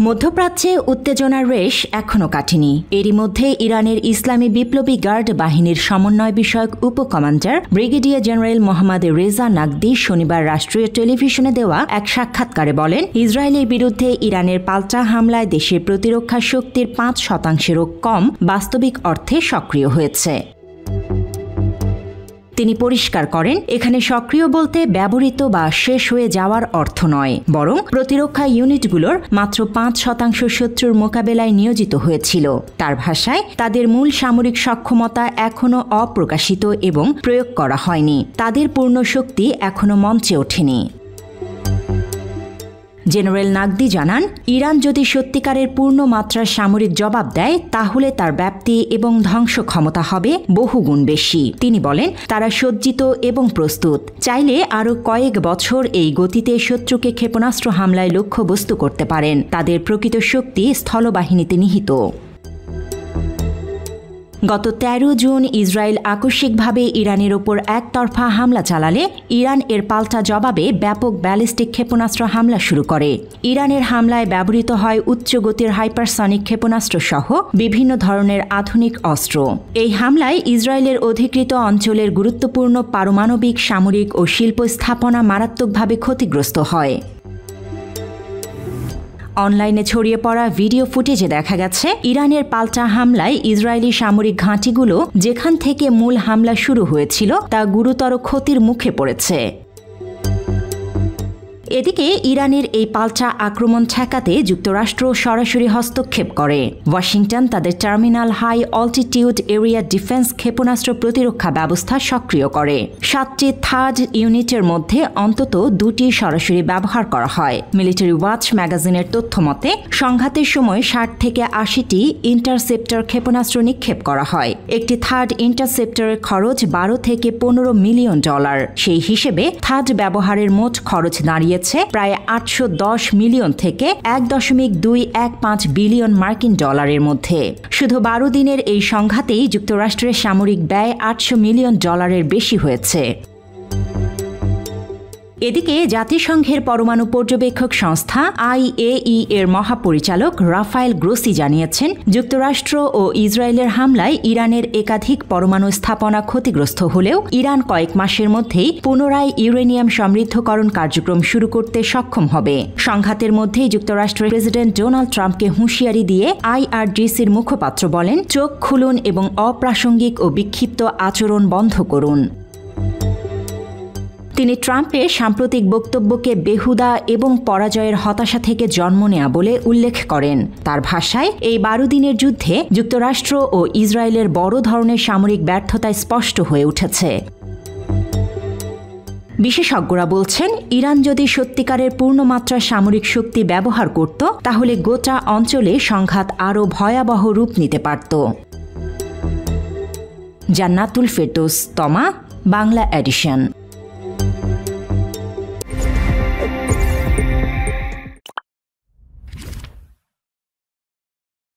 মধ্যপ্রাচ্যে উত্তেজনার রেশ এখনও কাটেনি। এরই মধ্যে ইরানের ইসলামী বিপ্লবী গার্ড বাহিনীর সমন্বয় বিষয়ক উপকমান্ডার brigadier general Mohammad Reza Naqdi শনিবার রাষ্ট্রীয় টেলিভিশনে দেওয়া এক সাক্ষাৎকারে বলেন, ইসরায়েলের বিরুদ্ধে ইরানের পাল্টা হামলায় দেশের প্রতিরক্ষা শক্তির ৫%-এরও কম বাস্তবিক অর্থে সক্রিয় হয়েছে। তিনি পরিষ্কার করেন, এখানে সক্রিয় বলতে ব্যবহৃত বা শেষ হয়ে যাওয়ার অর্থ নয়, বরং প্রতিরক্ষা ইউনিটগুলোর মাত্র ৫% শত্রুর মোকাবেলায় নিয়োজিত হয়েছিল। তার ভাষায়, তাদের মূল সামরিক সক্ষমতা এখনও অপ্রকাশিত এবং প্রয়োগ করা হয়নি। তাদের পূর্ণ শক্তি এখনও মঞ্চে ওঠেনি। জেনারেল নাকদি জানান, ইরান যদি সত্যিকারের পূর্ণ মাত্রার সামরিক জবাব দেয় তাহলে তার ব্যাপ্তি এবং ধ্বংস ক্ষমতা হবে বহুগুণ বেশি। তিনি বলেন, তারা সজ্জিত এবং প্রস্তুত। চাইলে আরও কয়েক বছর এই গতিতে শত্রুকে ক্ষেপণাস্ত্র হামলায় লক্ষ্যবস্তু করতে পারেন। তাদের প্রকৃত শক্তি স্থলবাহিনীতে নিহিত। গত ১৩ জুন ইসরায়েল আকস্মিকভাবে ইরানের ওপর একতরফা হামলা চালালে ইরান এর পাল্টা জবাবে ব্যাপক ব্যালিস্টিক ক্ষেপণাস্ত্র হামলা শুরু করে। ইরানের হামলায় ব্যবহৃত হয় উচ্চ গতির হাইপারসনিক ক্ষেপণাস্ত্র সহ বিভিন্ন ধরনের আধুনিক অস্ত্র। এই হামলায় ইসরায়েলের অধিকৃত অঞ্চলের গুরুত্বপূর্ণ পারমাণবিক, সামরিক ও শিল্প স্থাপনা মারাত্মকভাবে ক্ষতিগ্রস্ত হয়। অনলাইনে ছড়িয়ে পড়া ভিডিও ফুটেজে দেখা গেছে, ইরানের পাল্টা হামলায় ইসরায়েলি সামরিক ঘাঁটিগুলো যেখান থেকে মূল হামলা শুরু হয়েছিল তা গুরুতর ক্ষতির মুখে পড়েছে। এদিকে ইরানের এই পাল্টা আক্রমণ ঠেকাতে যুক্তরাষ্ট্র সরাসরি হস্তক্ষেপ করে। ওয়াশিংটন তাদের terminal high altitude area defence ক্ষেপণাস্ত্র প্রতিরক্ষা ব্যবস্থা সক্রিয় করে। ৭টি থার্ড ইউনিটের মধ্যে অন্তত ২টি সরাসরি ব্যবহার করা হয়। মিলিটারি ওয়াচ ম্যাগাজিনের তথ্য মতে, সংঘাতের সময় ৬০ থেকে ৮০টি ইন্টারসেপ্টর ক্ষেপণাস্ত্র নিক্ষেপ করা হয়। একটি থার্ড ইন্টারসেপ্টরের খরচ $১২ থেকে $১৫ মিলিয়ন। সেই হিসেবে থার্ড ব্যবহারের মোট খরচ দাঁড়িয়ে প্রায় $৮১০ মিলিয়ন থেকে $১.২১৫ বিলিয়ন মার্কিন ডলারের মধ্যে। শুধু ১২ দিনের এই সংঘাতেই যুক্তরাষ্ট্রের সামরিক ব্যয় $৮০০ মিলিয়ন বেশি হয়েছে। এদিকে জাতিসংঘের পরমাণু পর্যবেক্ষক সংস্থা IAEA এর মহাপরিচালক রাফায়েল গ্রোসি জানিয়েছেন, যুক্তরাষ্ট্র ও ইসরায়েলের হামলায় ইরানের একাধিক পরমাণু স্থাপনা ক্ষতিগ্রস্ত হলেও ইরান কয়েক মাসের মধ্যেই পুনরায় ইউরেনিয়াম সমৃদ্ধকরণ কার্যক্রম শুরু করতে সক্ষম হবে। সংঘাতের মধ্যেই যুক্তরাষ্ট্রের প্রেসিডেন্ট ডোনাল্ড ট্রাম্পকে হুঁশিয়ারি দিয়ে IRGCর মুখপাত্র বলেন, চোখ খুলুন এবং অপ্রাসঙ্গিক ও বিক্ষিপ্ত আচরণ বন্ধ করুন। তিনি ট্রাম্পের সাম্প্রতিক বক্তব্যকে বেহুদা এবং পরাজয়ের হতাশা থেকে জন্ম নেয়া বলে উল্লেখ করেন। তার ভাষায়, এই ১২ দিনের যুদ্ধে যুক্তরাষ্ট্র ও ইসরায়েলের বড় ধরনের সামরিক ব্যর্থতায় স্পষ্ট হয়ে উঠেছে। বিশেষজ্ঞরা বলছেন, ইরান যদি সত্যিকারের পূর্ণমাত্রার সামরিক শক্তি ব্যবহার করত তাহলে গোটা অঞ্চলে সংঘাত আরও ভয়াবহ রূপ নিতে পারত। জান্নাতুল ফেরদৌস তমা, বাংলা এডিশন।